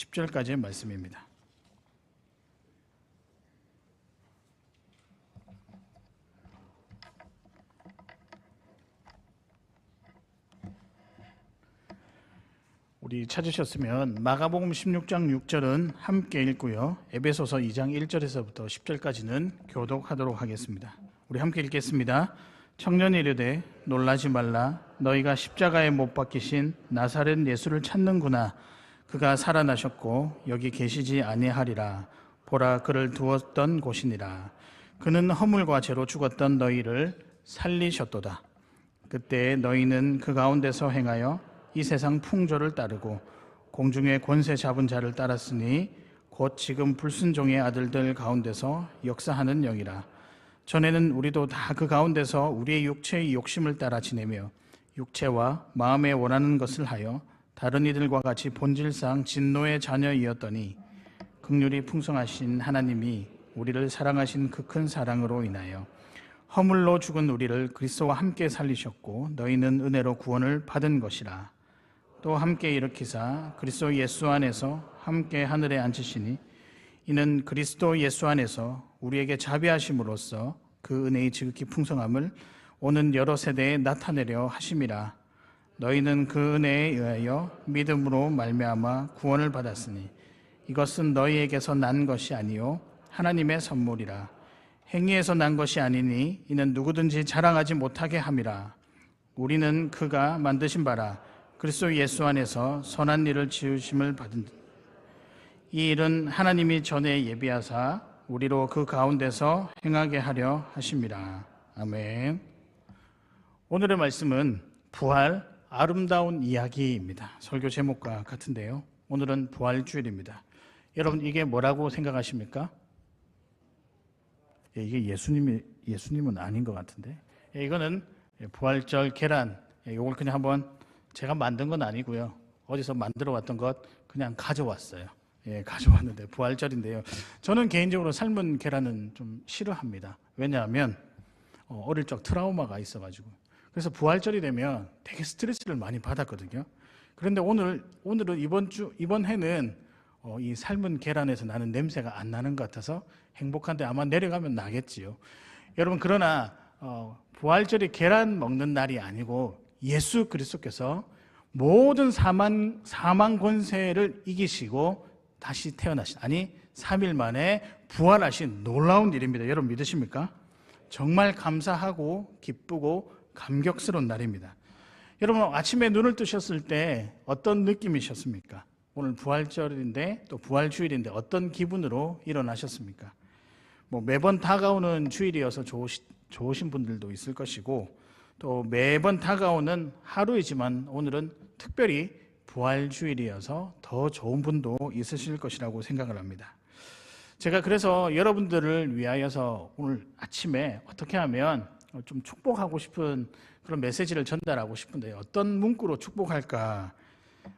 10절까지의 말씀입니다. 우리 찾으셨으면 마가복음 16장 6절은 함께 읽고요. 에베소서 2장 1절에서부터 10절까지는 교독하도록 하겠습니다. 우리 함께 읽겠습니다. 청년이 이르되 놀라지 말라. 너희가 십자가에 못 박히신 나사렛 예수를 찾는구나. 그가 살아나셨고 여기 계시지 아니하리라. 보라, 그를 두었던 곳이니라. 그는 허물과 죄로 죽었던 너희를 살리셨도다. 그때 너희는 그 가운데서 행하여 이 세상 풍조를 따르고 공중의 권세 잡은 자를 따랐으니 곧 지금 불순종의 아들들 가운데서 역사하는 영이라. 전에는 우리도 다 그 가운데서 우리의 육체의 욕심을 따라 지내며 육체와 마음에 원하는 것을 하여 다른 이들과 같이 본질상 진노의 자녀이었더니 긍휼이 풍성하신 하나님이 우리를 사랑하신 그 큰 사랑으로 인하여 허물로 죽은 우리를 그리스도와 함께 살리셨고 너희는 은혜로 구원을 받은 것이라. 또 함께 일으키사 그리스도 예수 안에서 함께 하늘에 앉히시니 이는 그리스도 예수 안에서 우리에게 자비하심으로써 그 은혜의 지극히 풍성함을 오는 여러 세대에 나타내려 하심이라. 너희는 그 은혜에 의하여 믿음으로 말미암아 구원을 받았으니 이것은 너희에게서 난 것이 아니요 하나님의 선물이라. 행위에서 난 것이 아니니 이는 누구든지 자랑하지 못하게 함이라. 우리는 그가 만드신 바라 그리스도 예수 안에서 선한 일을 지으심을 받은 이 일은 하나님이 전에 예비하사 우리로 그 가운데서 행하게 하려 하심이라. 아멘. 오늘의 말씀은 부활 아름다운 이야기입니다. 설교 제목과 같은데요. 오늘은 부활주일입니다. 여러분, 이게 뭐라고 생각하십니까? 이게 예수님은 아닌 것 같은데. 이거는 부활절 계란. 이걸 그냥 한번 제가 만든 건 아니고요. 어디서 만들어 왔던 것 그냥 가져왔어요. 가져왔는데 부활절인데요. 저는 개인적으로 삶은 계란은 좀 싫어합니다. 왜냐하면 어릴 적 트라우마가 있어가지고. 그래서 부활절이 되면 되게 스트레스를 많이 받았거든요. 그런데 오늘은 이번 해는 이 삶은 계란에서 나는 냄새가 안 나는 것 같아서 행복한데 아마 내려가면 나겠지요. 여러분, 그러나 부활절이 계란 먹는 날이 아니고 예수 그리스도께서 모든 사망 권세를 이기시고 다시 태어나신, 3일 만에 부활하신 놀라운 일입니다. 여러분 믿으십니까? 정말 감사하고 기쁘고 감격스러운 날입니다. 여러분, 아침에 눈을 뜨셨을 때 어떤 느낌이셨습니까? 오늘 부활절인데 또 부활주일인데 어떤 기분으로 일어나셨습니까? 매번 다가오는 주일이어서 좋으신 분들도 있을 것이고 또 매번 다가오는 하루이지만 오늘은 특별히 부활주일이어서 더 좋은 분도 있으실 것이라고 생각을 합니다. 제가 그래서 여러분들을 위하여서 오늘 아침에 어떻게 하면 좀 축복하고 싶은 그런 메시지를 전달하고 싶은데 어떤 문구로 축복할까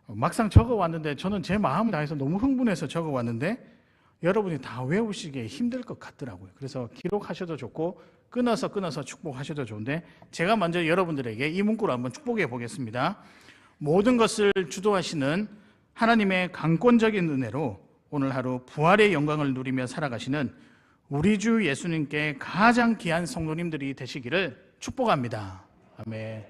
막상 적어왔는데 저는 제 마음을 다해서 너무 흥분해서 적어왔는데 여러분이 다 외우시기에 힘들 것 같더라고요. 그래서 기록하셔도 좋고 끊어서 축복하셔도 좋은데 제가 먼저 여러분들에게 이 문구로 한번 축복해 보겠습니다. 모든 것을 주도하시는 하나님의 강권적인 은혜로 오늘 하루 부활의 영광을 누리며 살아가시는 우리 주 예수님께 가장 귀한 성도님들이 되시기를 축복합니다. 아멘.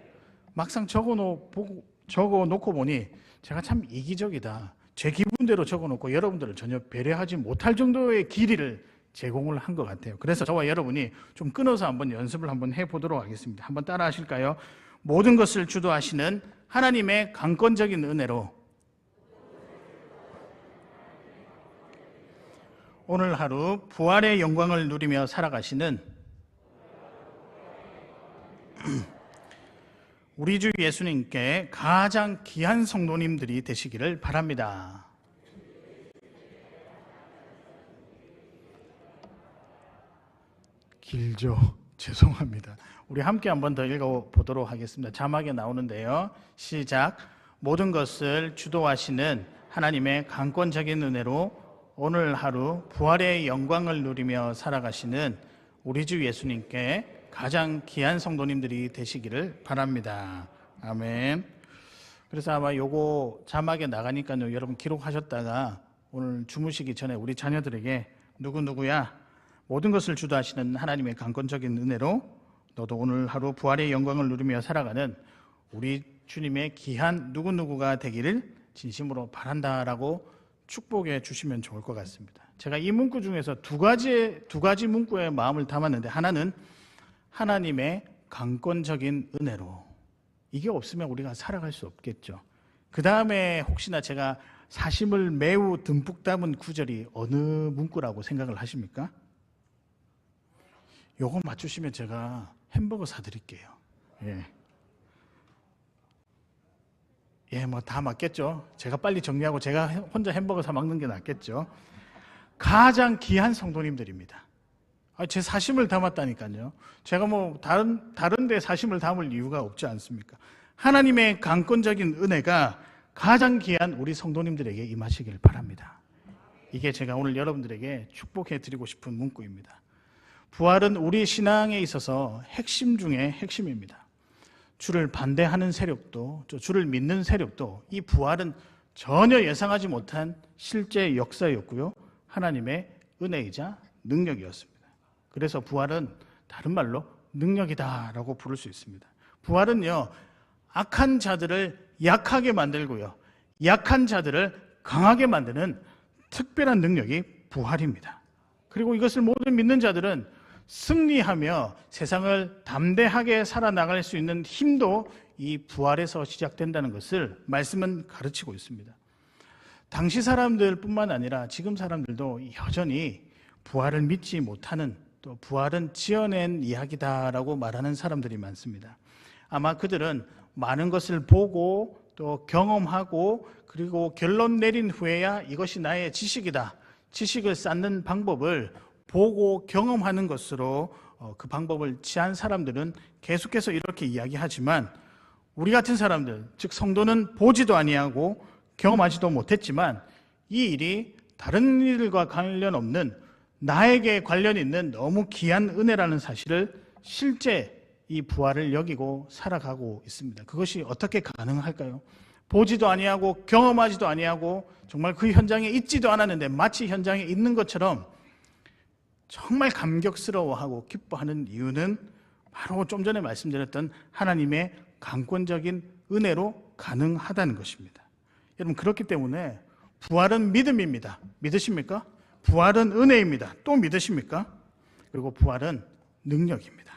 막상 적어놓고 보니 제가 참 이기적이다. 제 기분대로 적어놓고 여러분들을 전혀 배려하지 못할 정도의 길이를 제공을 한 것 같아요. 그래서 저와 여러분이 좀 끊어서 한번 연습을 한번 해보도록 하겠습니다. 한번 따라 하실까요? 모든 것을 주도하시는 하나님의 강권적인 은혜로 오늘 하루 부활의 영광을 누리며 살아가시는 우리 주 예수님께 가장 귀한 성도님들이 되시기를 바랍니다. 길죠? 죄송합니다. 우리 함께 한 번 더 읽어보도록 하겠습니다. 자막에 나오는데요. 시작. 모든 것을 주도하시는 하나님의 강권적인 은혜로 오늘 하루 부활의 영광을 누리며 살아가시는 우리 주 예수님께 가장 귀한 성도님들이 되시기를 바랍니다. 아멘. 그래서 아마 요거 자막에 나가니까요. 여러분 기록하셨다가 오늘 주무시기 전에 우리 자녀들에게 누구누구야 모든 것을 주도하시는 하나님의 강권적인 은혜로 너도 오늘 하루 부활의 영광을 누리며 살아가는 우리 주님의 귀한 누구누구가 되기를 진심으로 바란다라고 축복해 주시면 좋을 것 같습니다. 제가 이 문구 중에서 두 가지 문구의 마음을 담았는데, 하나는 하나님의 강권적인 은혜로, 이게 없으면 우리가 살아갈 수 없겠죠. 그 다음에 혹시나 제가 사심을 매우 듬뿍 담은 구절이 어느 문구라고 생각을 하십니까? 요거 맞추시면 제가 햄버거 사드릴게요. 뭐 다 맞겠죠. 제가 빨리 정리하고 제가 혼자 햄버거 사 먹는 게 낫겠죠. 가장 귀한 성도님들입니다. 제 사심을 담았다니까요. 제가 뭐 다른 데 사심을 담을 이유가 없지 않습니까? 하나님의 강권적인 은혜가 가장 귀한 우리 성도님들에게 임하시길 바랍니다. 이게 제가 오늘 여러분들에게 축복해 드리고 싶은 문구입니다. 부활은 우리 신앙에 있어서 핵심 중에 핵심입니다. 주를 반대하는 세력도, 주를 믿는 세력도 이 부활은 전혀 예상하지 못한 실제 역사였고요. 하나님의 은혜이자 능력이었습니다. 그래서 부활은 다른 말로 능력이다라고 부를 수 있습니다. 부활은요, 악한 자들을 약하게 만들고요, 약한 자들을 강하게 만드는 특별한 능력이 부활입니다. 그리고 이것을 모든 믿는 자들은 승리하며 세상을 담대하게 살아나갈 수 있는 힘도 이 부활에서 시작된다는 것을 말씀은 가르치고 있습니다. 당시 사람들뿐만 아니라 지금 사람들도 여전히 부활을 믿지 못하는, 또 부활은 지어낸 이야기다라고 말하는 사람들이 많습니다. 아마 그들은 많은 것을 보고 또 경험하고 그리고 결론 내린 후에야 이것이 나의 지식이다, 지식을 쌓는 방법을 보고 경험하는 것으로 그 방법을 취한 사람들은 계속해서 이렇게 이야기하지만, 우리 같은 사람들, 즉 성도는 보지도 아니하고 경험하지도 못했지만 이 일이 다른 일과 관련 없는, 나에게 관련 있는 너무 귀한 은혜라는 사실을 실제 이 부활을 여기고 살아가고 있습니다. 그것이 어떻게 가능할까요? 보지도 아니하고 경험하지도 아니하고 정말 그 현장에 있지도 않았는데 마치 현장에 있는 것처럼 정말 감격스러워하고 기뻐하는 이유는 바로 좀 전에 말씀드렸던 하나님의 강권적인 은혜로 가능하다는 것입니다. 여러분, 그렇기 때문에 부활은 믿음입니다. 믿으십니까? 부활은 은혜입니다. 또 믿으십니까? 그리고 부활은 능력입니다.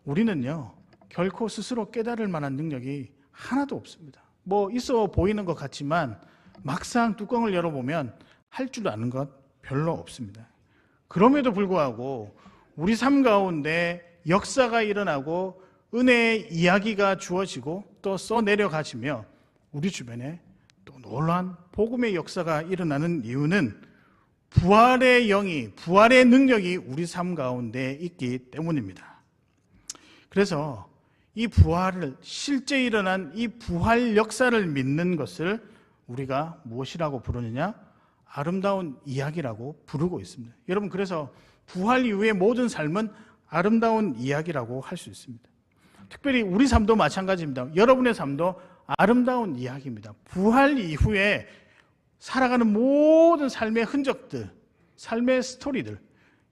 우리는요, 결코 스스로 깨달을 만한 능력이 하나도 없습니다. 뭐 있어 보이는 것 같지만 막상 뚜껑을 열어보면 할 줄 아는 것 별로 없습니다. 그럼에도 불구하고 우리 삶 가운데 역사가 일어나고 은혜의 이야기가 주어지고 또 써내려가지며 우리 주변에 또 놀라운 복음의 역사가 일어나는 이유는 부활의 영이, 부활의 능력이 우리 삶 가운데 있기 때문입니다. 그래서 이 부활을, 실제 일어난 이 부활 역사를 믿는 것을 우리가 무엇이라고 부르느냐? 아름다운 이야기라고 부르고 있습니다. 여러분, 그래서 부활 이후의 모든 삶은 아름다운 이야기라고 할 수 있습니다. 특별히 우리 삶도 마찬가지입니다. 여러분의 삶도 아름다운 이야기입니다. 부활 이후에 살아가는 모든 삶의 흔적들, 삶의 스토리들,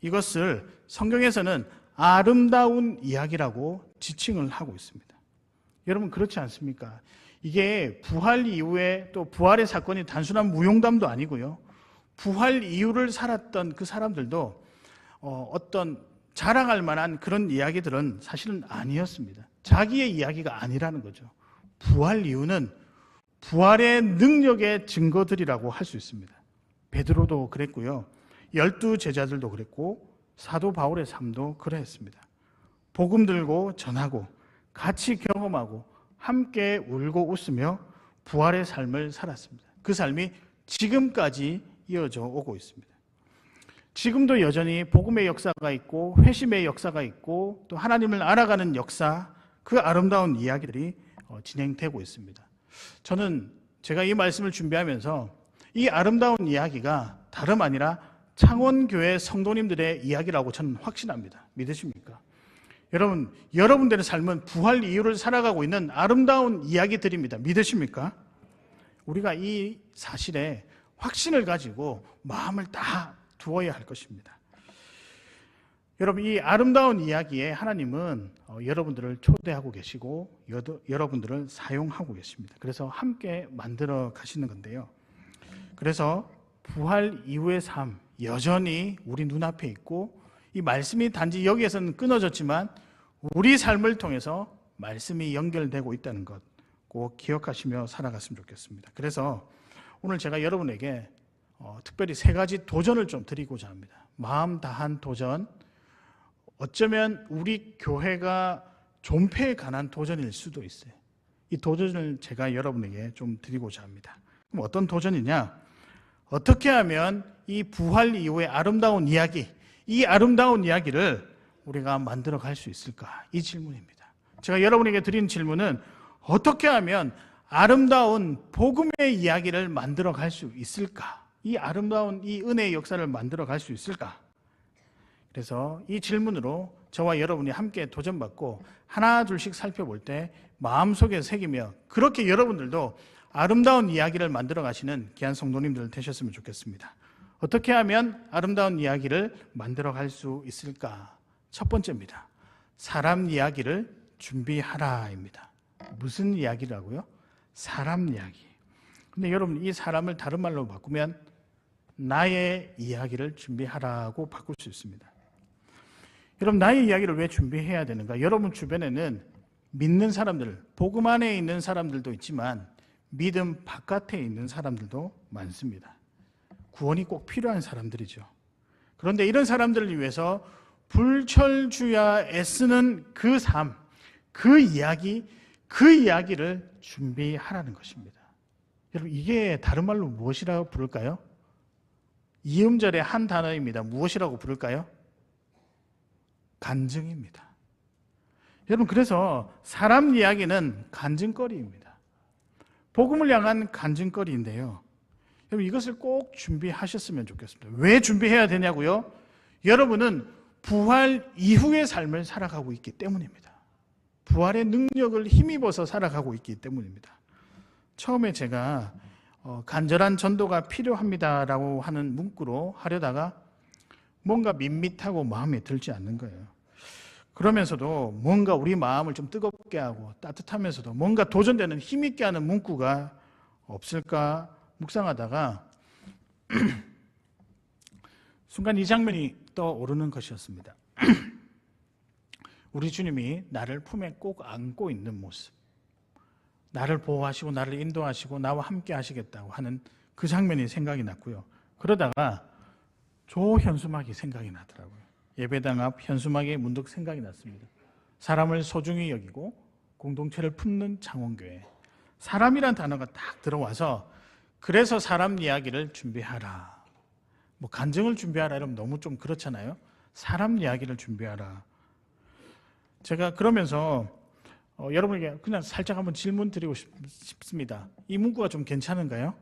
이것을 성경에서는 아름다운 이야기라고 지칭을 하고 있습니다. 여러분, 그렇지 않습니까? 이게 부활 이후에 또 부활의 사건이 단순한 무용담도 아니고요, 부활 이후를 살았던 그 사람들도 어떤 자랑할 만한 그런 이야기들은 사실은 아니었습니다. 자기의 이야기가 아니라는 거죠. 부활 이후는 부활의 능력의 증거들이라고 할 수 있습니다. 베드로도 그랬고요, 12 제자들도 그랬고 사도 바울의 삶도 그러했습니다. 복음 들고 전하고 같이 경험하고 함께 울고 웃으며 부활의 삶을 살았습니다. 그 삶이 지금까지 이어져 오고 있습니다. 지금도 여전히 복음의 역사가 있고 회심의 역사가 있고 또 하나님을 알아가는 역사, 그 아름다운 이야기들이 진행되고 있습니다. 저는 제가 이 말씀을 준비하면서 이 아름다운 이야기가 다름 아니라 창원교회 성도님들의 이야기라고 저는 확신합니다. 믿으십니까? 여러분, 여러분들의 삶은 부활 이후를 살아가고 있는 아름다운 이야기들입니다. 믿으십니까? 우리가 이 사실에 확신을 가지고 마음을 다 두어야 할 것입니다. 여러분, 이 아름다운 이야기에 하나님은 여러분들을 초대하고 계시고 여러분들을 사용하고 계십니다. 그래서 함께 만들어 가시는 건데요. 그래서 부활 이후의 삶 여전히 우리 눈앞에 있고, 이 말씀이 단지 여기에서는 끊어졌지만 우리 삶을 통해서 말씀이 연결되고 있다는 것 꼭 기억하시며 살아갔으면 좋겠습니다. 그래서 오늘 제가 여러분에게 특별히 3가지 도전을 좀 드리고자 합니다. 마음 다한 도전, 어쩌면 우리 교회가 존폐에 관한 도전일 수도 있어요. 이 도전을 제가 여러분에게 좀 드리고자 합니다. 그럼 어떤 도전이냐? 어떻게 하면 이 부활 이후의 아름다운 이야기, 이 아름다운 이야기를 우리가 만들어 갈 수 있을까? 이 질문입니다. 제가 여러분에게 드린 질문은 어떻게 하면 아름다운 복음의 이야기를 만들어 갈 수 있을까? 이 아름다운 이 은혜의 역사를 만들어 갈 수 있을까? 그래서 이 질문으로 저와 여러분이 함께 도전받고 하나 둘씩 살펴볼 때 마음속에 새기며 그렇게 여러분들도 아름다운 이야기를 만들어 가시는 귀한 성도님들 되셨으면 좋겠습니다. 어떻게 하면 아름다운 이야기를 만들어 갈 수 있을까? 첫 번째입니다. 사람 이야기를 준비하라입니다. 무슨 이야기라고요? 사람 이야기. 근데 여러분, 이 사람을 다른 말로 바꾸면 나의 이야기를 준비하라고 바꿀 수 있습니다. 여러분, 나의 이야기를 왜 준비해야 되는가? 여러분 주변에는 믿는 사람들, 복음 안에 있는 사람들도 있지만 믿음 바깥에 있는 사람들도 많습니다. 구원이 꼭 필요한 사람들이죠. 그런데 이런 사람들을 위해서 불철주야 애쓰는 그 삶, 그 이야기를 준비하라는 것입니다. 여러분, 이게 다른 말로 무엇이라고 부를까요? 이음절의 한 단어입니다. 무엇이라고 부를까요? 간증입니다. 여러분, 그래서 사람 이야기는 간증거리입니다. 복음을 향한 간증거리인데요. 여러분, 이것을 꼭 준비하셨으면 좋겠습니다. 왜 준비해야 되냐고요? 여러분은 부활 이후의 삶을 살아가고 있기 때문입니다. 부활의 능력을 힘입어서 살아가고 있기 때문입니다. 처음에 제가 간절한 전도가 필요합니다라고 하는 문구로 하려다가 뭔가 밋밋하고 마음에 들지 않는 거예요. 그러면서도 뭔가 우리 마음을 좀 뜨겁게 하고 따뜻하면서도 뭔가 도전되는 힘있게 하는 문구가 없을까 묵상하다가 순간 이 장면이 떠오르는 것이었습니다. 우리 주님이 나를 품에 꼭 안고 있는 모습, 나를 보호하시고 나를 인도하시고 나와 함께 하시겠다고 하는 그 장면이 생각이 났고요. 그러다가 조현수막이 생각이 나더라고요. 예배당 앞 현수막이 문득 생각이 났습니다. 사람을 소중히 여기고 공동체를 품는 창원교회. 사람이란 단어가 딱 들어와서 그래서 사람 이야기를 준비하라. 뭐 간증을 준비하라 이러면 너무 좀 그렇잖아요. 사람 이야기를 준비하라. 제가 그러면서 여러분에게 그냥 살짝 한번 질문 드리고 싶습니다. 이 문구가 좀 괜찮은가요?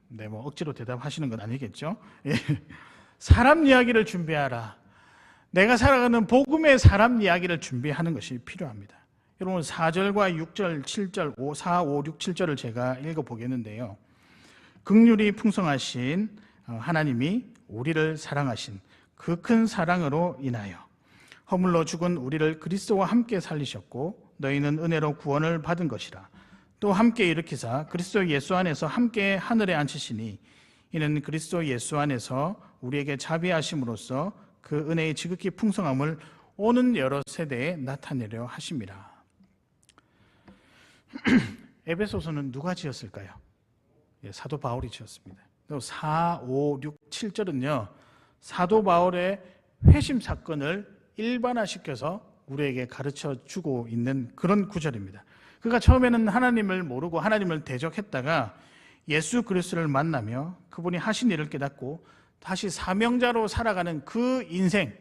네, 뭐 억지로 대답하시는 건 아니겠죠? 예. 사람 이야기를 준비하라. 내가 살아가는 복음의 사람 이야기를 준비하는 것이 필요합니다. 여러분 4절과 6절, 7절, 4, 5, 6, 7절을 제가 읽어보겠는데요. 긍휼이 풍성하신 하나님이 우리를 사랑하신 그 큰 사랑으로 인하여 허물로 죽은 우리를 그리스도와 함께 살리셨고 너희는 은혜로 구원을 받은 것이라. 또 함께 일으키사 그리스도 예수 안에서 함께 하늘에 앉히시니 이는 그리스도 예수 안에서 우리에게 자비하심으로써 그 은혜의 지극히 풍성함을 오는 여러 세대에 나타내려 하심이라. 에베소서는 누가 지었을까요? 사도 바울이 지었습니다. 4, 5, 6, 7절은요 사도 바울의 회심 사건을 일반화시켜서 우리에게 가르쳐 주고 있는 그런 구절입니다. 그가 처음에는 하나님을 모르고 하나님을 대적했다가 예수 그리스도를 만나며 그분이 하신 일을 깨닫고 다시 사명자로 살아가는 그 인생,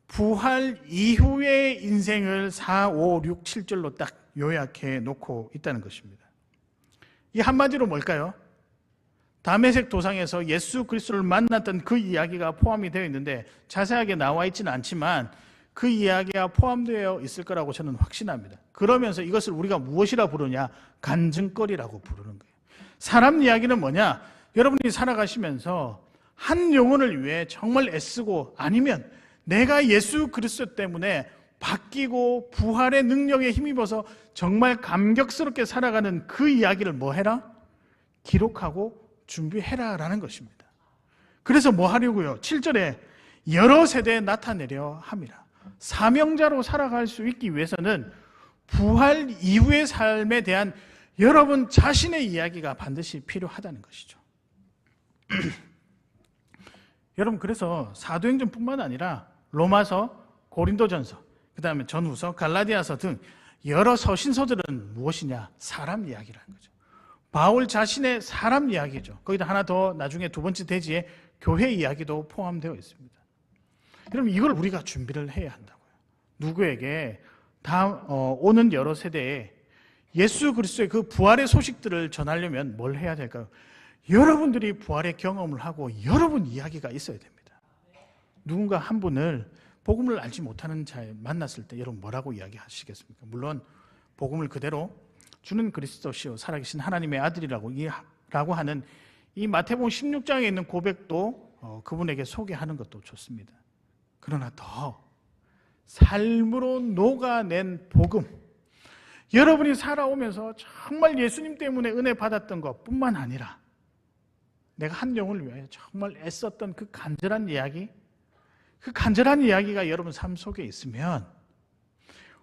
부활 이후의 인생을 4, 5, 6, 7절로 딱 요약해 놓고 있다는 것입니다. 이 한마디로 뭘까요? 다메섹 도상에서 예수 그리스도를 만났던 그 이야기가 포함이 되어 있는데 자세하게 나와 있지는 않지만 그 이야기가 포함되어 있을 거라고 저는 확신합니다. 그러면서 이것을 우리가 무엇이라 부르냐? 간증거리라고 부르는 거예요. 사람 이야기는 뭐냐? 여러분이 살아가시면서 한 영혼을 위해 정말 애쓰고, 아니면 내가 예수 그리스도 때문에 바뀌고 부활의 능력에 힘입어서 정말 감격스럽게 살아가는 그 이야기를 뭐 해라? 기록하고 준비해라 라는 것입니다. 그래서 뭐 하려고요? 7절에 여러 세대에 나타내려 함이라. 사명자로 살아갈 수 있기 위해서는 부활 이후의 삶에 대한 여러분 자신의 이야기가 반드시 필요하다는 것이죠. 여러분, 그래서 사도행전뿐만 아니라 로마서, 고린도전서, 그 다음에 전후서, 갈라디아서 등 여러 서신서들은 무엇이냐? 사람 이야기라는 거죠. 바울 자신의 사람 이야기죠. 거기다 하나 더 나중에 두 번째 대지에 교회 이야기도 포함되어 있습니다. 그럼 이걸 우리가 준비를 해야 한다고요. 누구에게? 오는 여러 세대에 예수 그리스도의 그 부활의 소식들을 전하려면 뭘 해야 될까요? 여러분들이 부활의 경험을 하고 여러분 이야기가 있어야 됩니다. 누군가 한 분을 복음을 알지 못하는 자에 만났을 때 여러분 뭐라고 이야기하시겠습니까? 물론 복음을 그대로 주는 그리스도시요 살아계신 하나님의 아들이라고 하는 이 마태복음 16장에 있는 고백도 그분에게 소개하는 것도 좋습니다. 그러나 더 삶으로 녹아낸 복음, 여러분이 살아오면서 정말 예수님 때문에 은혜 받았던 것뿐만 아니라 내가 한 영혼을 위하여 정말 애썼던 그 간절한 이야기, 그 간절한 이야기가 여러분 삶 속에 있으면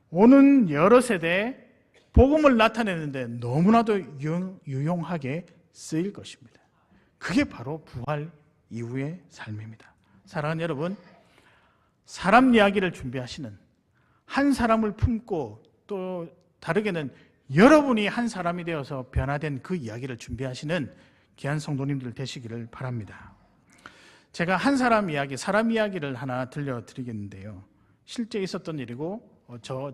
오는 여러 세대에 복음을 나타내는데 너무나도 유용하게 쓰일 것입니다. 그게 바로 부활 이후의 삶입니다. 사랑하는 여러분, 사람 이야기를 준비하시는, 한 사람을 품고 또 다르게는 여러분이 한 사람이 되어서 변화된 그 이야기를 준비하시는 귀한 성도님들 되시기를 바랍니다. 제가 한 사람 이야기, 사람 이야기를 하나 들려드리겠는데요. 실제 있었던 일이고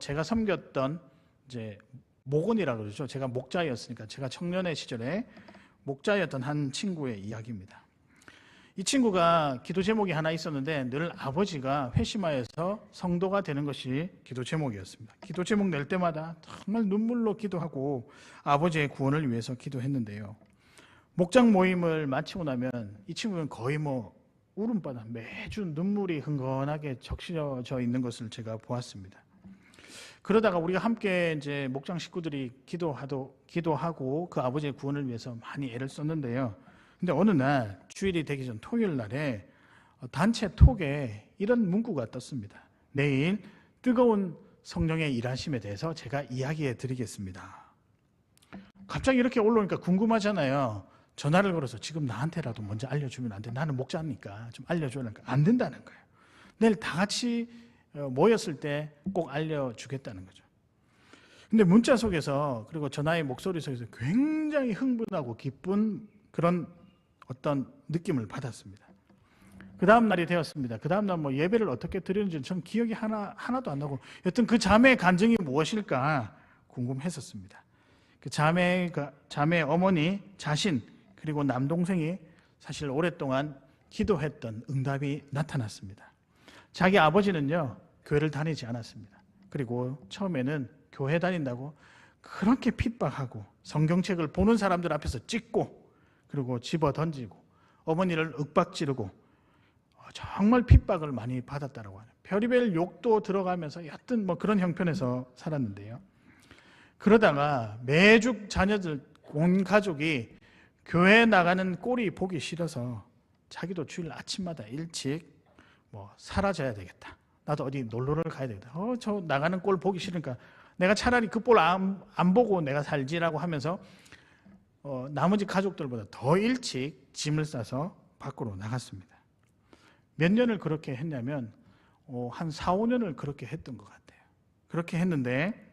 제가 섬겼던 이제 목원이라고 그러죠. 제가 목자였으니까 제가 청년의 시절에 목자였던 한 친구의 이야기입니다. 이 친구가 기도 제목이 하나 있었는데 늘 아버지가 회심하여서 성도가 되는 것이 기도 제목이었습니다. 기도 제목 낼 때마다 정말 눈물로 기도하고 아버지의 구원을 위해서 기도했는데요. 목장 모임을 마치고 나면 이 친구는 거의 울음바다, 매주 눈물이 흥건하게 적셔져 있는 것을 제가 보았습니다. 그러다가 우리가 함께 이제 목장 식구들이 기도하고 그 아버지의 구원을 위해서 많이 애를 썼는데요. 근데 어느 날 주일이 되기 전 토요일 날에 단체 톡에 이런 문구가 떴습니다. 내일 뜨거운 성령의 일하심에 대해서 제가 이야기해 드리겠습니다. 갑자기 이렇게 올라오니까 궁금하잖아요. 전화를 걸어서 지금 나한테라도 먼저 알려주면 안 돼. 나는 목자니까 좀 알려주라니까 안 된다는 거예요. 내일 다 같이 모였을 때 꼭 알려주겠다는 거죠. 근데 문자 속에서 그리고 전화의 목소리 속에서 굉장히 흥분하고 기쁜 그런 어떤 느낌을 받았습니다. 그 다음 날이 되었습니다. 그 다음 날 예배를 어떻게 드리는지 전 기억이 하나도 안 나고 여튼 그 자매의 간증이 무엇일까 궁금했었습니다. 그 자매 어머니 자신 그리고 남동생이 사실 오랫동안 기도했던 응답이 나타났습니다. 자기 아버지는요 교회를 다니지 않았습니다. 그리고 처음에는 교회 다닌다고 그렇게 핍박하고 성경책을 보는 사람들 앞에서 찍고 그리고 집어 던지고 어머니를 윽박지르고 정말 핍박을 많이 받았다고 하네요. 별의별 욕도 들어가면서 여튼 그런 형편에서 살았는데요. 그러다가 매주 자녀들 온 가족이 교회에 나가는 꼴이 보기 싫어서 자기도 주일 아침마다 일찍 사라져야 되겠다. 나도 어디 놀러를 가야 되겠다. 저 나가는 꼴 보기 싫으니까 내가 차라리 그 꼴 안 보고 내가 살지라고 하면서 나머지 가족들보다 더 일찍 짐을 싸서 밖으로 나갔습니다. 몇 년을 그렇게 했냐면 한 4, 5년을 그렇게 했던 것 같아요. 그렇게 했는데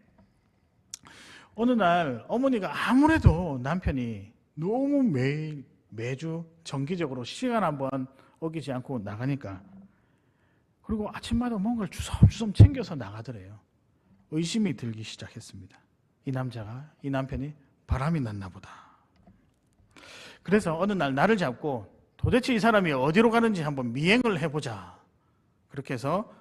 어느 날 어머니가 아무래도 남편이 너무 매주 정기적으로 시간 한번 어기지 않고 나가니까 그리고 아침마다 뭔가를 주섬주섬 챙겨서 나가더래요. 의심이 들기 시작했습니다. 이 남편이 바람이 났나 보다. 그래서 어느 날 나를 잡고 도대체 이 사람이 어디로 가는지 한번 미행을 해보자. 그렇게 해서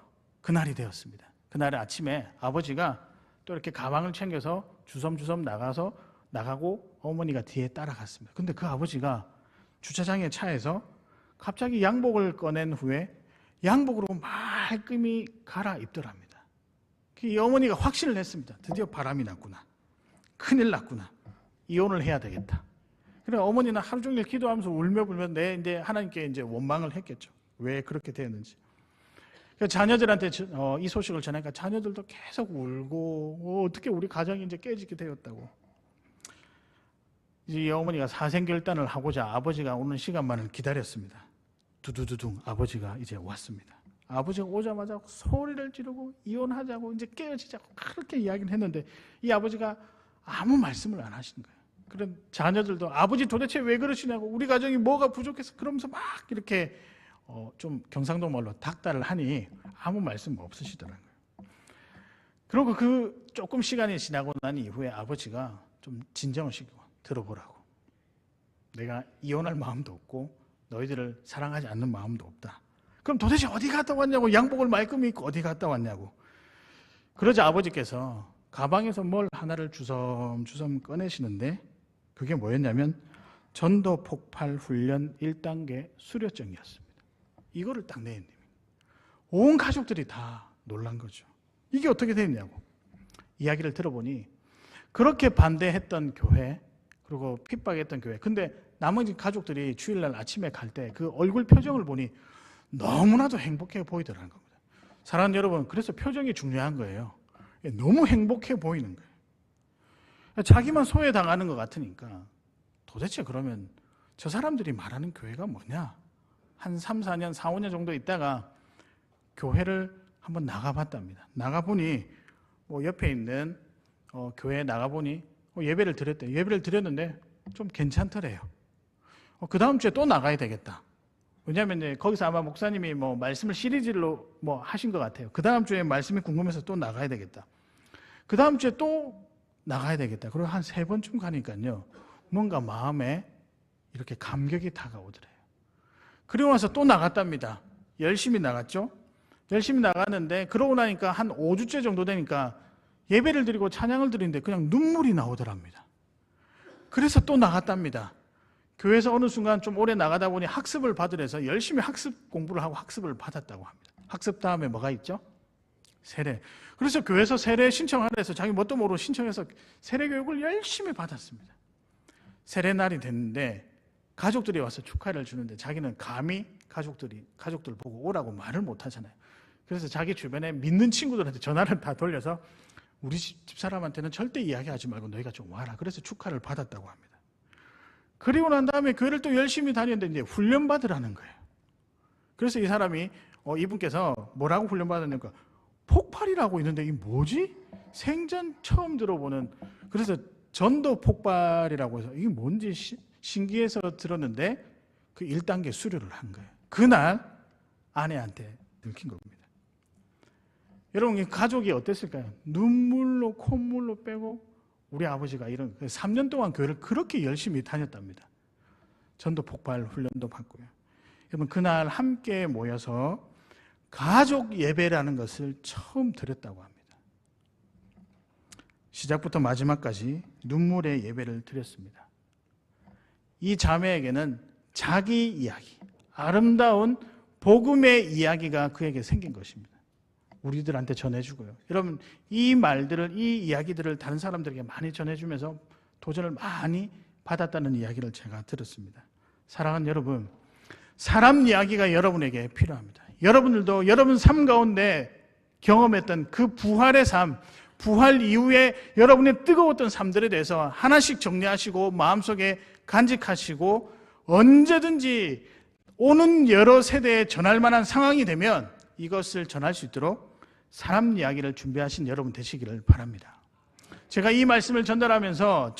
그날이 되었습니다. 그날 아침에 아버지가 또 이렇게 가방을 챙겨서 주섬주섬 나가고 어머니가 뒤에 따라갔습니다. 근데 그 아버지가 주차장의 차에서 갑자기 양복을 꺼낸 후에 양복으로 말끔히 갈아입더랍니다. 이 어머니가 확신을 했습니다. 드디어 바람이 났구나. 큰일 났구나. 이혼을 해야 되겠다. 그래 어머니는 하루 종일 기도하면서 울며 불며 이제 하나님께 이제 원망을 했겠죠. 왜 그렇게 되었는지. 자녀들한테 이 소식을 전하니까 자녀들도 계속 울고 어떻게 우리 가정이 이제 깨지게 되었다고. 이제 이 어머니가 사생결단을 하고자 아버지가 오는 시간만을 기다렸습니다. 두두두둥 아버지가 이제 왔습니다. 아버지가 오자마자 소리를 지르고 이혼하자고 이제 깨어지자고 그렇게 이야기를 했는데 이 아버지가 아무 말씀을 안 하신 거예요. 그런 자녀들도 아버지 도대체 왜 그러시냐고 우리 가정이 뭐가 부족해서 그러면서 막 이렇게 좀 경상도 말로 닥달을 하니 아무 말씀 없으시더라고요. 그리고 그 조금 시간이 지나고 난 이후에 아버지가 좀 진정을 시키고 들어보라고. 내가 이혼할 마음도 없고 너희들을 사랑하지 않는 마음도 없다. 그럼 도대체 어디 갔다 왔냐고. 양복을 말끔히 입고 어디 갔다 왔냐고. 그러자 아버지께서 가방에서 뭘 하나를 주섬주섬 꺼내시는데 그게 뭐였냐면 전도 폭발 훈련 1단계 수료증이었습니다. 이거를 딱 내는 온 가족들이 다 놀란 거죠. 이게 어떻게 됐냐고. 이야기를 들어보니 그렇게 반대했던 교회 그리고 핍박했던 교회 근데 나머지 가족들이 주일날 아침에 갈 때 그 얼굴 표정을 보니 너무나도 행복해 보이더라는 겁니다. 사랑하는 여러분, 그래서 표정이 중요한 거예요. 너무 행복해 보이는 거예요. 자기만 소외당하는 것 같으니까 도대체 그러면 저 사람들이 말하는 교회가 뭐냐? 한 3, 4년, 4, 5년 정도 있다가 교회를 한번 나가봤답니다. 나가보니 옆에 있는 교회에 나가보니 예배를 드렸대요. 예배를 드렸는데 좀 괜찮더래요. 그 다음 주에 또 나가야 되겠다. 왜냐하면 이제 거기서 아마 목사님이 말씀을 시리즈로 하신 것 같아요. 그 다음 주에 말씀이 궁금해서 또 나가야 되겠다. 그 다음 주에 또 나가야 되겠다. 그리고 한 3번쯤 가니까요. 뭔가 마음에 이렇게 감격이 다가오더래요. 그리고 나서 또 나갔답니다. 열심히 나갔죠. 열심히 나갔는데 그러고 나니까 한 5주째 정도 되니까 예배를 드리고 찬양을 드리는데 그냥 눈물이 나오더랍니다. 그래서 또 나갔답니다. 교회에서 어느 순간 좀 오래 나가다 보니 학습을 받으래서 열심히 학습 공부를 하고 학습을 받았다고 합니다. 학습 다음에 뭐가 있죠? 세례. 그래서 교회에서 세례 신청하라 해서 자기 뭣도 모르고 신청해서 세례 교육을 열심히 받았습니다. 세례 날이 됐는데 가족들이 와서 축하를 주는데 자기는 감히 가족들 보고 오라고 말을 못 하잖아요. 그래서 자기 주변에 믿는 친구들한테 전화를 다 돌려서 우리 집사람한테는 절대 이야기하지 말고 너희가 좀 와라. 그래서 축하를 받았다고 합니다. 그리고 난 다음에 교회를 또 열심히 다녔는데 이제 훈련 받으라는 거예요. 그래서 이 사람이 이분께서 뭐라고 훈련 받았냐니까 폭발이라고 있는데 이게 뭐지? 생전 처음 들어보는. 그래서 전도 폭발이라고 해서 이게 뭔지 신기해서 들었는데 그 1단계 수료를 한 거예요. 그날 아내한테 들킨 겁니다. 여러분, 이 가족이 어땠을까요? 눈물로 콧물로 빼고 우리 아버지가 이런 3년 동안 교회를 그렇게 열심히 다녔답니다. 전도 폭발 훈련도 받고요. 여러분, 그날 함께 모여서 가족 예배라는 것을 처음 드렸다고 합니다. 시작부터 마지막까지 눈물의 예배를 드렸습니다. 이 자매에게는 자기 이야기, 아름다운 복음의 이야기가 그에게 생긴 것입니다. 우리들한테 전해주고요. 여러분, 이 말들을, 이 이야기들을 다른 사람들에게 많이 전해주면서 도전을 많이 받았다는 이야기를 제가 들었습니다. 사랑하는 여러분, 사람 이야기가 여러분에게 필요합니다. 여러분들도 여러분 삶 가운데 경험했던 그 부활의 삶, 부활 이후에 여러분의 뜨거웠던 삶들에 대해서 하나씩 정리하시고 마음속에 간직하시고 언제든지 오는 여러 세대에 전할 만한 상황이 되면 이것을 전할 수 있도록 사람 이야기를 준비하신 여러분 되시기를 바랍니다. 제가 이 말씀을 전하면서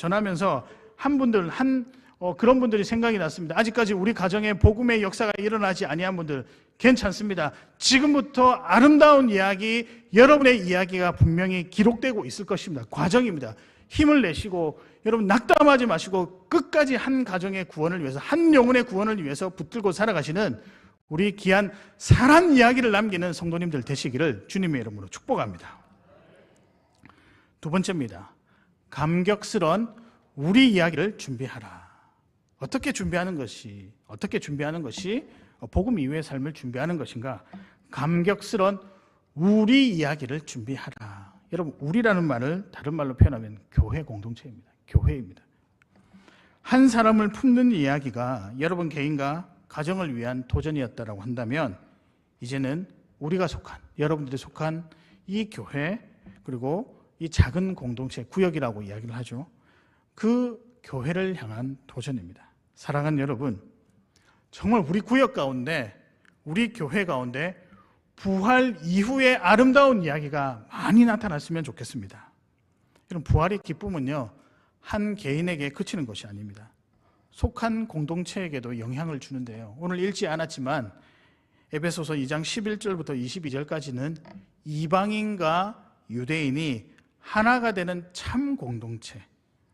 그런 분들이 생각이 났습니다. 아직까지 우리 가정에 복음의 역사가 일어나지 아니한 분들 괜찮습니다. 지금부터 아름다운 이야기, 여러분의 이야기가 분명히 기록되고 있을 것입니다. 과정입니다. 힘을 내시고 여러분 낙담하지 마시고 끝까지 한 가정의 구원을 위해서, 한 영혼의 구원을 위해서 붙들고 살아가시는 우리 귀한 사랑 이야기를 남기는 성도님들 되시기를 주님의 이름으로 축복합니다. 두 번째입니다. 감격스러운 우리 이야기를 준비하라. 어떻게 준비하는 것이 복음 이후의 삶을 준비하는 것인가? 감격스러운 우리 이야기를 준비하라. 여러분, 우리라는 말을 다른 말로 표현하면 교회 공동체입니다. 교회입니다. 한 사람을 품는 이야기가 여러분 개인과 가정을 위한 도전이었다고 한다면 이제는 우리가 속한, 여러분들이 속한 이 교회, 그리고 이 작은 공동체, 구역이라고 이야기를 하죠. 그 교회를 향한 도전입니다. 사랑하는 여러분, 정말 우리 구역 가운데, 우리 교회 가운데 부활 이후의 아름다운 이야기가 많이 나타났으면 좋겠습니다. 여러분, 부활의 기쁨은요, 한 개인에게 그치는 것이 아닙니다. 속한 공동체에게도 영향을 주는데요. 오늘 읽지 않았지만 에베소서 2장 11절부터 22절까지는 이방인과 유대인이 하나가 되는 참 공동체,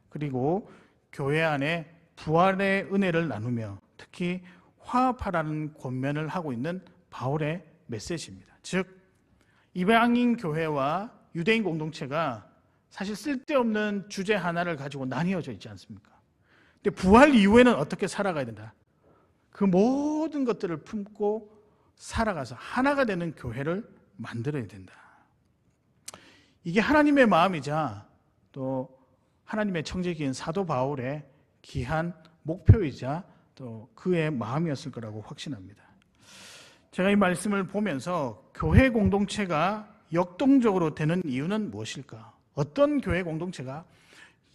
그리고 교회 안에 부활의 은혜를 나누며 특히 화합하라는 권면을 하고 있는 바울의 메시지입니다. 즉, 이방인 교회와 유대인 공동체가 사실 쓸데없는 주제 하나를 가지고 나뉘어져 있지 않습니까? 근데 부활 이후에는 어떻게 살아가야 된다? 그 모든 것들을 품고 살아가서 하나가 되는 교회를 만들어야 된다. 이게 하나님의 마음이자 또 하나님의 청지기인 사도 바울의 귀한 목표이자 또 그의 마음이었을 거라고 확신합니다. 제가 이 말씀을 보면서 교회 공동체가 역동적으로 되는 이유는 무엇일까? 어떤 교회 공동체가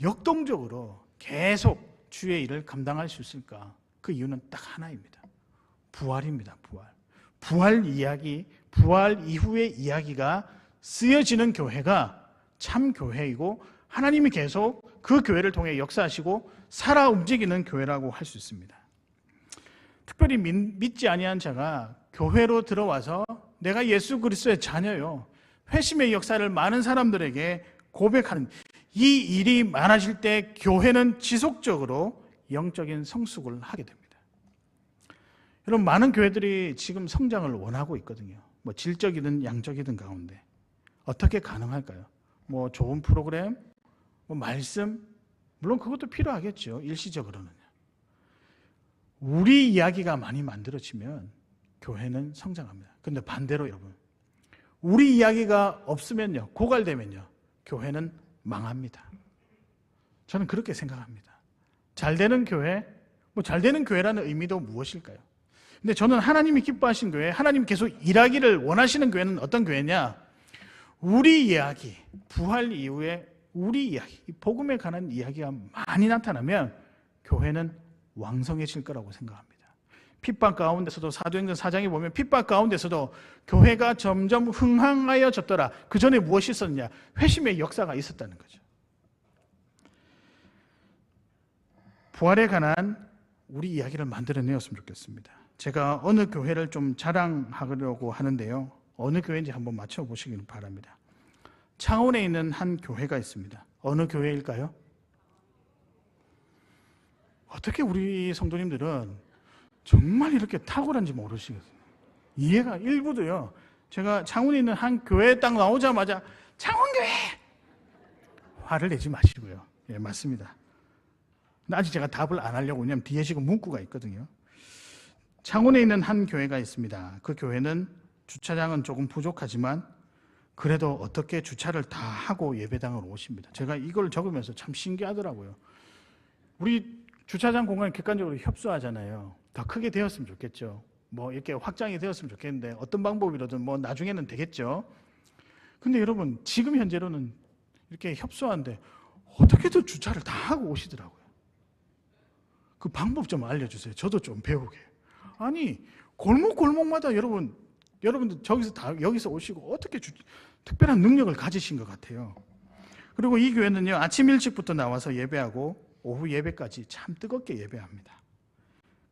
역동적으로 계속 주의 일을 감당할 수 있을까? 그 이유는 딱 하나입니다. 부활입니다. 부활 이야기, 부활 이후의 이야기가 쓰여지는 교회가 참 교회이고 하나님이 계속 그 교회를 통해 역사하시고 살아 움직이는 교회라고 할 수 있습니다. 특별히 믿지 아니한 자가 교회로 들어와서 내가 예수 그리스도의 자녀요, 회심의 역사를 많은 사람들에게 고백하는 이 일이 많아질 때 교회는 지속적으로 영적인 성숙을 하게 됩니다. 여러분, 많은 교회들이 지금 성장을 원하고 있거든요. 뭐 질적이든 양적이든 가운데 어떻게 가능할까요? 뭐 좋은 프로그램, 뭐 말씀, 물론 그것도 필요하겠죠. 일시적으로는. 우리 이야기가 많이 만들어지면 교회는 성장합니다. 그런데 반대로 여러분, 우리 이야기가 없으면요, 고갈되면요, 교회는 망합니다. 저는 그렇게 생각합니다. 잘 되는 교회, 뭐 잘 되는 교회라는 의미도 무엇일까요? 근데 저는 하나님이 기뻐하신 교회, 하나님 계속 일하기를 원하시는 교회는 어떤 교회냐? 우리 이야기, 부활 이후에 우리 이야기, 복음에 관한 이야기가 많이 나타나면 교회는 왕성해질 거라고 생각합니다. 핍박 가운데서도 사도행전 4장에 보면 핍박 가운데서도 교회가 점점 흥황하여졌더라. 그 전에 무엇이 있었느냐? 회심의 역사가 있었다는 거죠. 부활에 관한 우리 이야기를 만들어내었으면 좋겠습니다. 제가 어느 교회를 좀 자랑하려고 하는데요, 어느 교회인지 한번 맞춰보시길 바랍니다. 창원에 있는 한 교회가 있습니다. 어느 교회일까요? 어떻게 우리 성도님들은 정말 이렇게 탁월한지 모르시거든요. 이해가 일부도요. 제가 창원에 있는 한 교회에 딱 나오자마자 창원교회! 화를 내지 마시고요. 예, 맞습니다. 근데 아직 제가 답을 안 하려고, 왜냐하면 뒤에 지금 문구가 있거든요. 창원에 있는 한 교회가 있습니다. 그 교회는 주차장은 조금 부족하지만 그래도 어떻게 주차를 다 하고 예배당으로 오십니다. 제가 이걸 적으면서 참 신기하더라고요. 우리 주차장 공간을 객관적으로 협소하잖아요. 더 크게 되었으면 좋겠죠. 뭐 이렇게 확장이 되었으면 좋겠는데 어떤 방법이라든 뭐 나중에는 되겠죠. 근데 여러분, 지금 현재로는 이렇게 협소한데 어떻게든 주차를 다 하고 오시더라고요. 그 방법 좀 알려주세요. 저도 좀 배우게. 아니, 골목골목마다 여러분들 여기서 오시고 어떻게 특별한 능력을 가지신 것 같아요. 그리고 이 교회는요, 아침 일찍부터 나와서 예배하고 오후 예배까지 참 뜨겁게 예배합니다.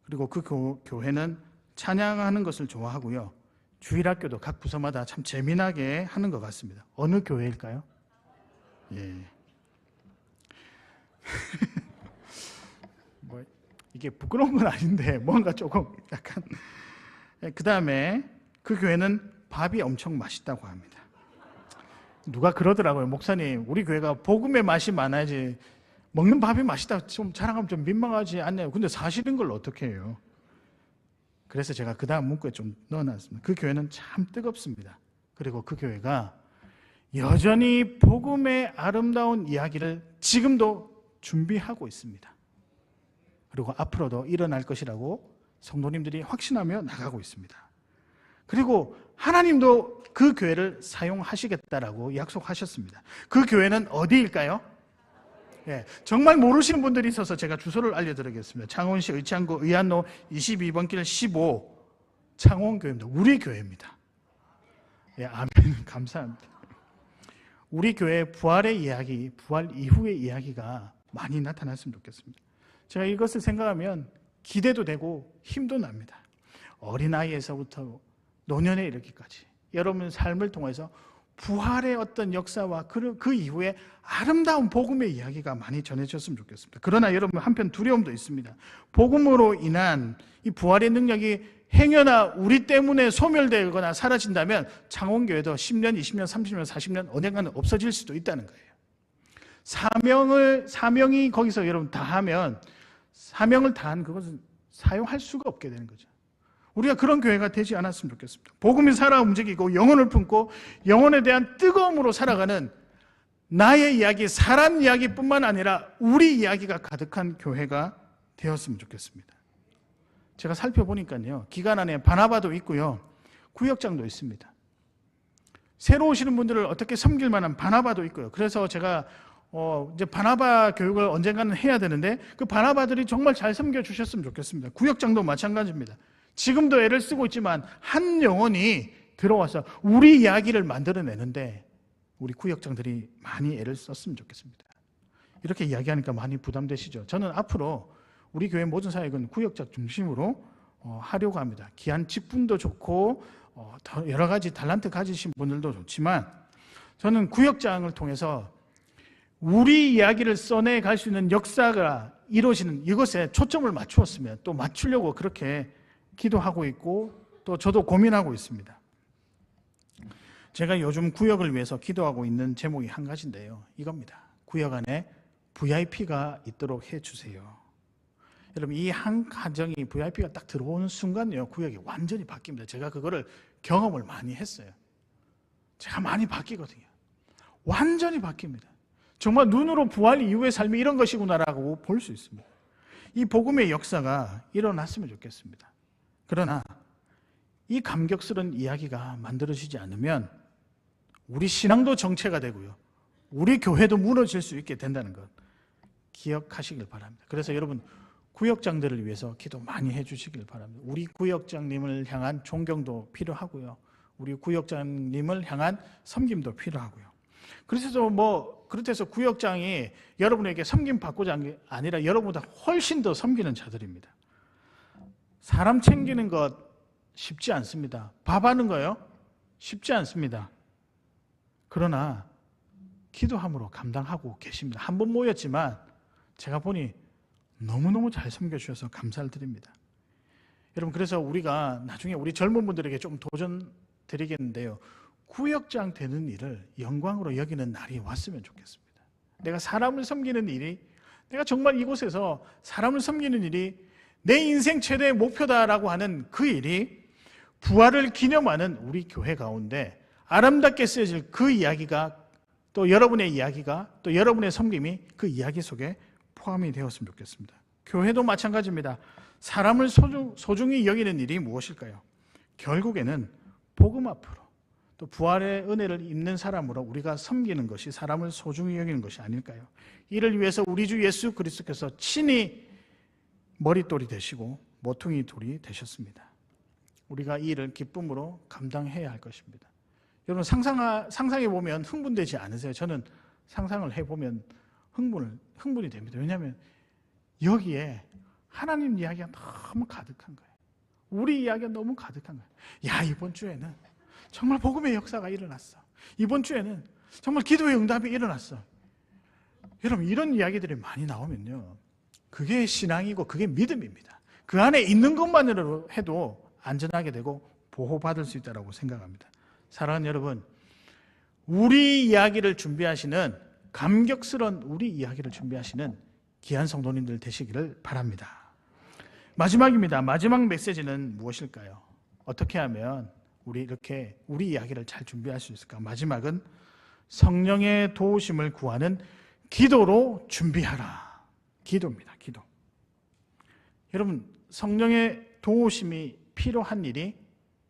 그리고 그 교회는 찬양하는 것을 좋아하고요, 주일학교도 각 부서마다 참 재미나게 하는 것 같습니다. 어느 교회일까요? 예. 뭐 이게 부끄러운 건 아닌데 뭔가 조금 약간 그 다음에 그 교회는 밥이 엄청 맛있다고 합니다. 누가 그러더라고요. 목사님, 우리 교회가 복음의 맛이 많아야지 먹는 밥이 맛있다 좀 자랑하면 좀 민망하지 않나요? 근데 사실인 걸 어떻게 해요? 그래서 제가 그 다음 문구에 좀 넣어놨습니다. 그 교회는 참 뜨겁습니다. 그리고 그 교회가 여전히 복음의 아름다운 이야기를 지금도 준비하고 있습니다. 그리고 앞으로도 일어날 것이라고 성도님들이 확신하며 나가고 있습니다. 그리고 하나님도 그 교회를 사용하시겠다라고 약속하셨습니다. 그 교회는 어디일까요? 정말 모르시는 분들이 있어서 제가 주소를 알려드리겠습니다. 창원시 의창구 의안로 22번 길 15 창원교회입니다. 우리 교회입니다. 아멘. 감사합니다. 우리 교회 부활의 이야기, 부활 이후의 이야기가 많이 나타났으면 좋겠습니다. 제가 이것을 생각하면 기대도 되고 힘도 납니다. 어린아이에서부터 노년에 이르기까지 여러분 삶을 통해서 부활의 어떤 역사와 그 이후에 아름다운 복음의 이야기가 많이 전해졌으면 좋겠습니다. 그러나 여러분 한편 두려움도 있습니다. 복음으로 인한 이 부활의 능력이 행여나 우리 때문에 소멸되거나 사라진다면 창원교회도 10년, 20년, 30년, 40년 언젠가는 없어질 수도 있다는 거예요. 사명이 거기서 여러분 다하면 사명을 다한 그것은 사용할 수가 없게 되는 거죠. 우리가 그런 교회가 되지 않았으면 좋겠습니다. 복음이 살아 움직이고 영혼을 품고 영혼에 대한 뜨거움으로 살아가는 나의 이야기, 사람 이야기뿐만 아니라 우리 이야기가 가득한 교회가 되었으면 좋겠습니다. 제가 살펴보니까요, 기간 안에 바나바도 있고요, 구역장도 있습니다. 새로 오시는 분들을 어떻게 섬길 만한 바나바도 있고요. 그래서 제가 이제 바나바 교육을 언젠가는 해야 되는데 그 바나바들이 정말 잘 섬겨주셨으면 좋겠습니다. 구역장도 마찬가지입니다. 지금도 애를 쓰고 있지만 한 영혼이 들어와서 우리 이야기를 만들어내는데 우리 구역장들이 많이 애를 썼으면 좋겠습니다. 이렇게 이야기하니까 많이 부담되시죠? 저는 앞으로 우리 교회 모든 사역은 구역장 중심으로 하려고 합니다. 귀한 직분도 좋고 여러 가지 달란트 가지신 분들도 좋지만 저는 구역장을 통해서 우리 이야기를 써내 갈 수 있는 역사가 이루어지는 이것에 초점을 맞추었으면 또 맞추려고 그렇게 기도하고 있고 또 저도 고민하고 있습니다. 제가 요즘 구역을 위해서 기도하고 있는 제목이 한 가지인데요. 이겁니다. 구역 안에 VIP가 있도록 해주세요. 여러분 이 한 가정이 VIP가 딱 들어오는 순간요 구역이 완전히 바뀝니다. 제가 그거를 경험을 많이 했어요. 제가 많이 바뀌거든요. 완전히 바뀝니다. 정말 눈으로 부활 이후의 삶이 이런 것이구나라고 볼 수 있습니다. 이 복음의 역사가 일어났으면 좋겠습니다. 그러나 이 감격스러운 이야기가 만들어지지 않으면 우리 신앙도 정체가 되고요, 우리 교회도 무너질 수 있게 된다는 것 기억하시길 바랍니다. 그래서 여러분 구역장들을 위해서 기도 많이 해주시길 바랍니다. 우리 구역장님을 향한 존경도 필요하고요, 우리 구역장님을 향한 섬김도 필요하고요. 그래서 구역장이 여러분에게 섬김 받고자 한 게 아니라 여러분보다 훨씬 더 섬기는 자들입니다. 사람 챙기는 것 쉽지 않습니다. 밥하는 거요? 쉽지 않습니다. 그러나 기도함으로 감당하고 계십니다. 한 번 모였지만 제가 보니 너무너무 잘 섬겨주셔서 감사를 드립니다. 여러분 그래서 우리가 나중에 우리 젊은 분들에게 좀 도전 드리겠는데요, 구역장 되는 일을 영광으로 여기는 날이 왔으면 좋겠습니다. 내가 사람을 섬기는 일이, 내가 정말 이곳에서 사람을 섬기는 일이 내 인생 최대의 목표다라고 하는 그 일이 부활을 기념하는 우리 교회 가운데 아름답게 쓰여질 그 이야기가, 또 여러분의 이야기가, 또 여러분의 섬김이 그 이야기 속에 포함이 되었으면 좋겠습니다. 교회도 마찬가지입니다. 사람을 소중히 여기는 일이 무엇일까요? 결국에는 복음 앞으로 또 부활의 은혜를 입는 사람으로 우리가 섬기는 것이 사람을 소중히 여기는 것이 아닐까요? 이를 위해서 우리 주 예수 그리스도께서 친히 머릿돌이 되시고 모퉁이 돌이 되셨습니다. 우리가 이 일을 기쁨으로 감당해야 할 것입니다. 여러분 상상해 보면 흥분되지 않으세요? 저는 상상을 해보면 흥분이 됩니다. 왜냐하면 여기에 하나님 이야기가 너무 가득한 거예요. 우리 이야기가 너무 가득한 거예요. 야, 이번 주에는 정말 복음의 역사가 일어났어. 이번 주에는 정말 기도의 응답이 일어났어. 여러분 이런 이야기들이 많이 나오면요, 그게 신앙이고 그게 믿음입니다. 그 안에 있는 것만으로 해도 안전하게 되고 보호받을 수 있다고 생각합니다. 사랑하는 여러분, 우리 이야기를 준비하시는, 감격스러운 우리 이야기를 준비하시는 귀한 성도님들 되시기를 바랍니다. 마지막입니다. 마지막 메시지는 무엇일까요? 어떻게 하면 우리 이렇게 우리 이야기를 잘 준비할 수 있을까? 마지막은 성령의 도우심을 구하는 기도로 준비하라. 기도입니다. 기도. 여러분, 성령의 도우심이 필요한 일이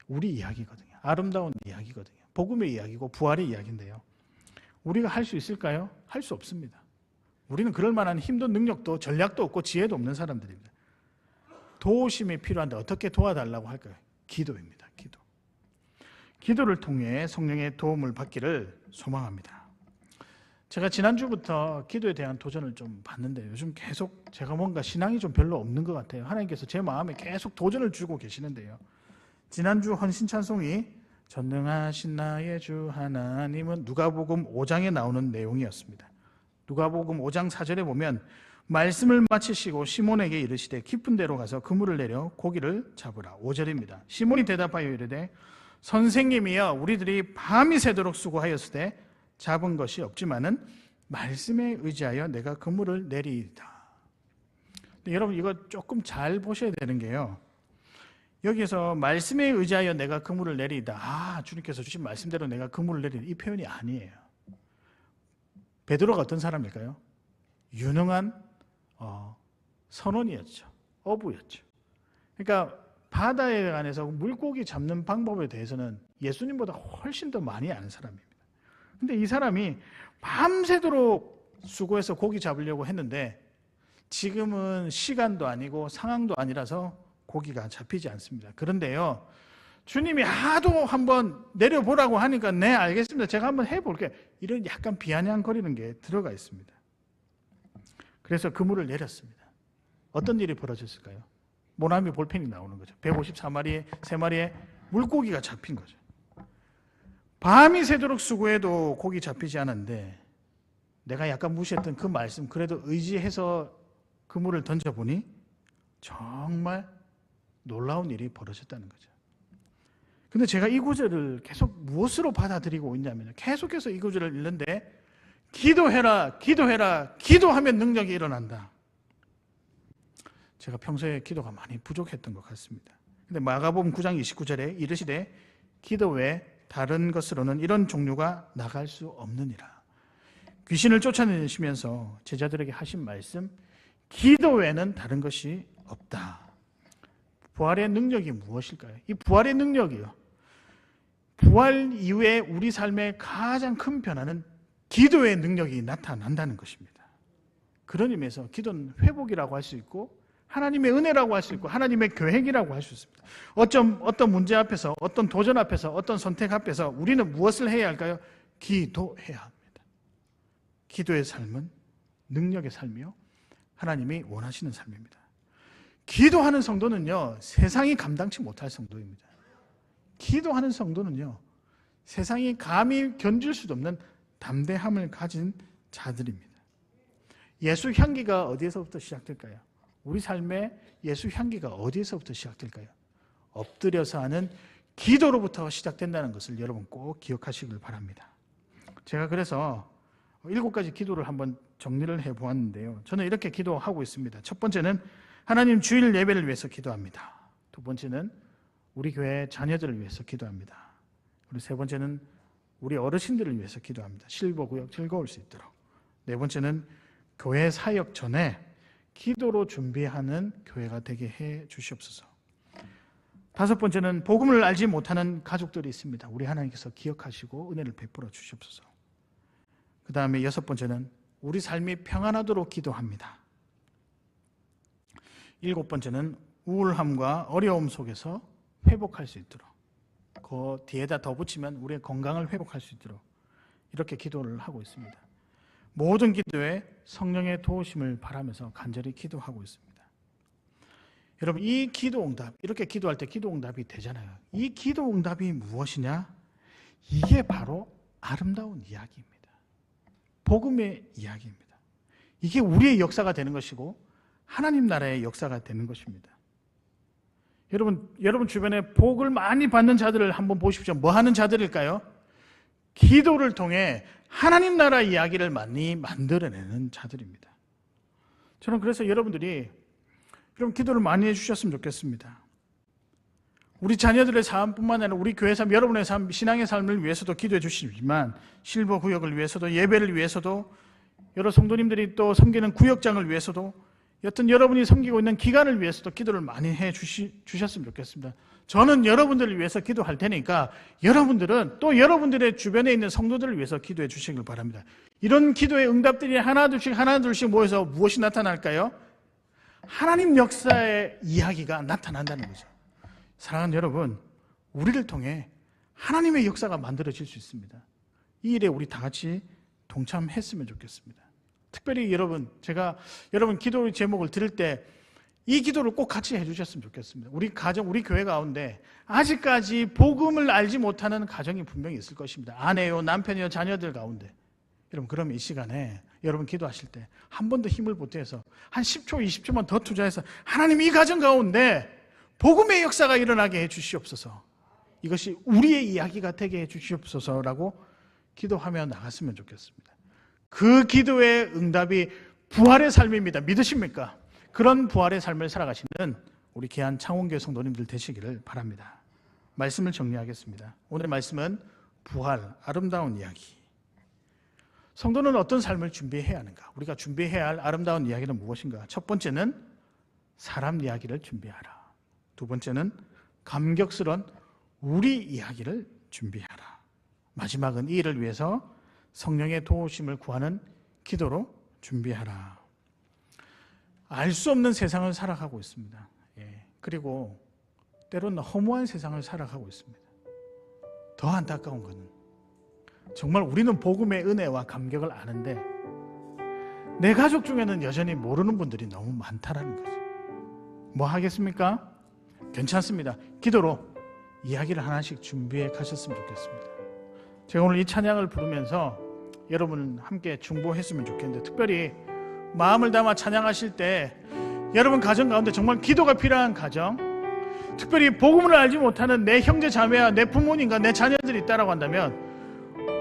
우리 이야기거든요. 아름다운 이야기거든요. 복음의 이야기고 부활의 이야기인데요. 우리가 할 수 있을까요? 할 수 없습니다. 우리는 그럴 만한 힘도 능력도 전략도 없고 지혜도 없는 사람들입니다. 도우심이 필요한데 어떻게 도와달라고 할까요? 기도입니다. 기도. 기도를 통해 성령의 도움을 받기를 소망합니다. 제가 지난주부터 기도에 대한 도전을 좀 받는데 요즘 계속 제가 뭔가 신앙이 좀 별로 없는 것 같아요. 하나님께서 제 마음에 계속 도전을 주고 계시는데요. 지난주 헌신 찬송이 전능하신 나의 주 하나님은 누가복음 5장에 나오는 내용이었습니다. 누가복음 5장 4절에 보면 말씀을 마치시고 시몬에게 이르시되 깊은 데로 가서 그물을 내려 고기를 잡으라. 5절입니다. 시몬이 대답하여 이르되 선생님이여 우리들이 밤이 새도록 수고하였으되 잡은 것이 없지만은 말씀에 의지하여 내가 그물을 내리이다. 여러분 이거 조금 잘 보셔야 되는 게요. 여기서 말씀에 의지하여 내가 그물을 내리이다. 주님께서 주신 말씀대로 내가 그물을 내리이다. 이 표현이 아니에요. 베드로가 어떤 사람일까요? 유능한 선원이었죠. 어부였죠. 그러니까 바다에 관해서 물고기 잡는 방법에 대해서는 예수님보다 훨씬 더 많이 아는 사람입니다. 근데 이 사람이 밤새도록 수고해서 고기 잡으려고 했는데 지금은 시간도 아니고 상황도 아니라서 고기가 잡히지 않습니다. 그런데요, 주님이 하도 한번 내려보라고 하니까 네 알겠습니다. 제가 한번 해볼게요. 이런 약간 비아냥거리는 게 들어가 있습니다. 그래서 그물을 내렸습니다. 어떤 일이 벌어졌을까요? 모나미 볼펜이 나오는 거죠. 154마리의 3마리의 물고기가 잡힌 거죠. 밤이 새도록 수고해도 고기 잡히지 않았는데 내가 약간 무시했던 그 말씀 그래도 의지해서 그물을 던져보니 정말 놀라운 일이 벌어졌다는 거죠. 근데 제가 이 구절을 계속 무엇으로 받아들이고 있냐면 계속해서 이 구절을 읽는데 기도해라, 기도해라, 기도하면 능력이 일어난다. 제가 평소에 기도가 많이 부족했던 것 같습니다. 근데 마가복음 9장 29절에 이르시되 기도 외에 다른 것으로는 이런 종류가 나갈 수 없느니라. 귀신을 쫓아내시면서 제자들에게 하신 말씀, 기도 외에는 다른 것이 없다. 부활의 능력이 무엇일까요? 이 부활의 능력이요. 부활 이후에 우리 삶의 가장 큰 변화는 기도의 능력이 나타난다는 것입니다. 그런 의미에서 기도는 회복이라고 할 수 있고 하나님의 은혜라고 할 수 있고 하나님의 계획이라고 할 수 있습니다. 어떤 문제 앞에서, 어떤 도전 앞에서, 어떤 선택 앞에서 우리는 무엇을 해야 할까요? 기도해야 합니다. 기도의 삶은 능력의 삶이요, 하나님이 원하시는 삶입니다. 기도하는 성도는요, 세상이 감당치 못할 성도입니다. 기도하는 성도는요, 세상이 감히 견딜 수도 없는 담대함을 가진 자들입니다. 예수 향기가 어디에서부터 시작될까요? 우리 삶의 예수 향기가 어디에서부터 시작될까요? 엎드려서 하는 기도로부터 시작된다는 것을 여러분 꼭 기억하시길 바랍니다. 제가 그래서 7가지 기도를 한번 정리를 해보았는데요. 저는 이렇게 기도하고 있습니다. 첫 번째는 하나님 주일 예배를 위해서 기도합니다. 두 번째는 우리 교회 자녀들을 위해서 기도합니다. 그리고 세 번째는 우리 어르신들을 위해서 기도합니다. 실버구역 즐거울 수 있도록. 네 번째는 교회 사역 전에 기도로 준비하는 교회가 되게 해 주시옵소서. 다섯 번째는 복음을 알지 못하는 가족들이 있습니다. 우리 하나님께서 기억하시고 은혜를 베풀어 주시옵소서. 그 다음에 여섯 번째는 우리 삶이 평안하도록 기도합니다. 일곱 번째는 우울함과 어려움 속에서 회복할 수 있도록, 그 뒤에다 더 붙이면 우리의 건강을 회복할 수 있도록 이렇게 기도를 하고 있습니다. 모든 기도에 성령의 도우심을 바라면서 간절히 기도하고 있습니다. 여러분, 이 기도 응답, 이렇게 기도할 때 기도 응답이 되잖아요. 이 기도 응답이 무엇이냐? 이게 바로 아름다운 이야기입니다. 복음의 이야기입니다. 이게 우리의 역사가 되는 것이고 하나님 나라의 역사가 되는 것입니다. 여러분 주변에 복을 많이 받는 자들을 한번 보십시오. 뭐 하는 자들일까요? 기도를 통해 하나님 나라 이야기를 많이 만들어내는 자들입니다. 저는 그래서 여러분들이 기도를 많이 해주셨으면 좋겠습니다. 우리 자녀들의 삶뿐만 아니라 우리 교회 삶, 여러분의 삶, 신앙의 삶을 위해서도 기도해 주시지만 실버 구역을 위해서도, 예배를 위해서도, 여러 성도님들이 또 섬기는 구역장을 위해서도, 여튼 여러분이 섬기고 있는 기간을 위해서도 기도를 많이 해 주셨으면 좋겠습니다. 저는 여러분들을 위해서 기도할 테니까 여러분들은 또 여러분들의 주변에 있는 성도들을 위해서 기도해 주시길 바랍니다. 이런 기도의 응답들이 하나둘씩 모여서 무엇이 나타날까요? 하나님 역사의 이야기가 나타난다는 거죠. 사랑하는 여러분, 우리를 통해 하나님의 역사가 만들어질 수 있습니다. 이 일에 우리 다 같이 동참했으면 좋겠습니다. 특별히 제가 여러분 기도 제목을 들을 때 이 기도를 꼭 같이 해주셨으면 좋겠습니다. 우리 가정, 우리 교회 가운데 아직까지 복음을 알지 못하는 가정이 분명히 있을 것입니다. 아내요, 남편이요, 자녀들 가운데. 여러분, 그러면 이 시간에 여러분 기도하실 때 한 번 더 힘을 보태서 한 10초, 20초만 더 투자해서 하나님, 이 가정 가운데 복음의 역사가 일어나게 해 주시옵소서. 이것이 우리의 이야기가 되게 해 주시옵소서라고 기도하며 나갔으면 좋겠습니다. 그 기도의 응답이 부활의 삶입니다. 믿으십니까? 그런 부활의 삶을 살아가시는 우리 귀한 창원교회 성도님들 되시기를 바랍니다. 말씀을 정리하겠습니다. 오늘의 말씀은 부활, 아름다운 이야기. 성도는 어떤 삶을 준비해야 하는가? 우리가 준비해야 할 아름다운 이야기는 무엇인가? 첫 번째는 사람 이야기를 준비하라. 두 번째는 감격스러운 우리 이야기를 준비하라. 마지막은 이 일을 위해서 성령의 도우심을 구하는 기도로 준비하라. 알 수 없는 세상을 살아가고 있습니다. 그리고 때로는 허무한 세상을 살아가고 있습니다. 더 안타까운 것은 정말 우리는 복음의 은혜와 감격을 아는데 내 가족 중에는 여전히 모르는 분들이 너무 많다라는 거죠. 뭐 하겠습니까? 괜찮습니다. 기도로 이야기를 하나씩 준비해 가셨으면 좋겠습니다. 제가 오늘 이 찬양을 부르면서 여러분 함께 중보했으면 좋겠는데, 특별히 마음을 담아 찬양하실 때 여러분 가정 가운데 정말 기도가 필요한 가정, 특별히 복음을 알지 못하는 내 형제 자매와 내 부모님과 내 자녀들이 있다라고 한다면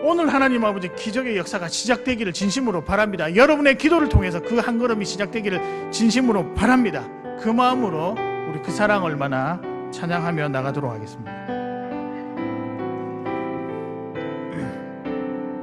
오늘 하나님 아버지 기적의 역사가 시작되기를 진심으로 바랍니다. 여러분의 기도를 통해서 그 한 걸음이 시작되기를 진심으로 바랍니다. 그 마음으로 우리 그 사랑 얼마나 찬양하며 나가도록 하겠습니다.